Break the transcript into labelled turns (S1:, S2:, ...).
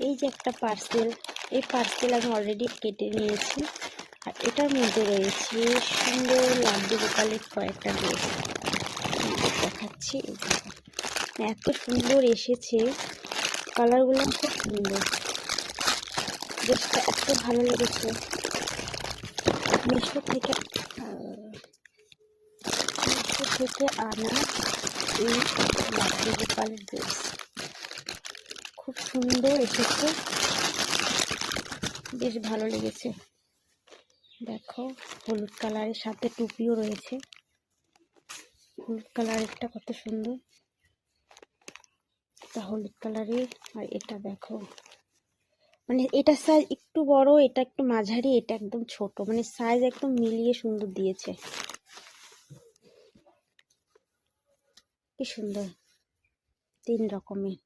S1: এই যে একটা পার্সেল, এই পার্সেল আমি অলরেডি কেটে নিয়েছি। আর এটার মধ্যে রয়েছে সুন্দর লাড্ডু গোপালের কয়েকটা ড্রেস দেখাচ্ছি। এত সুন্দর এসেছে, কালারগুলো খুব সুন্দর, ড্রেসটা এত ভালো লেগেছে। মিশো থেকে আনা এই লাড্ডু গোপালের ড্রেস খুব সুন্দর এসেছে, বেশ ভালো লেগেছে। দেখো হলুদ কালারের সাথে টুপিও রয়েছে, হলুদ কালারেরটা কত সুন্দর, এটা হলুদ কালারের। আর এটা দেখো, মানে এটা সাইজ একটু বড়, এটা একটু মাঝারি, এটা একদম ছোট, মানে সাইজ একদম মিলিয়ে সুন্দর দিয়েছে। কি সুন্দর, 3 রকমের।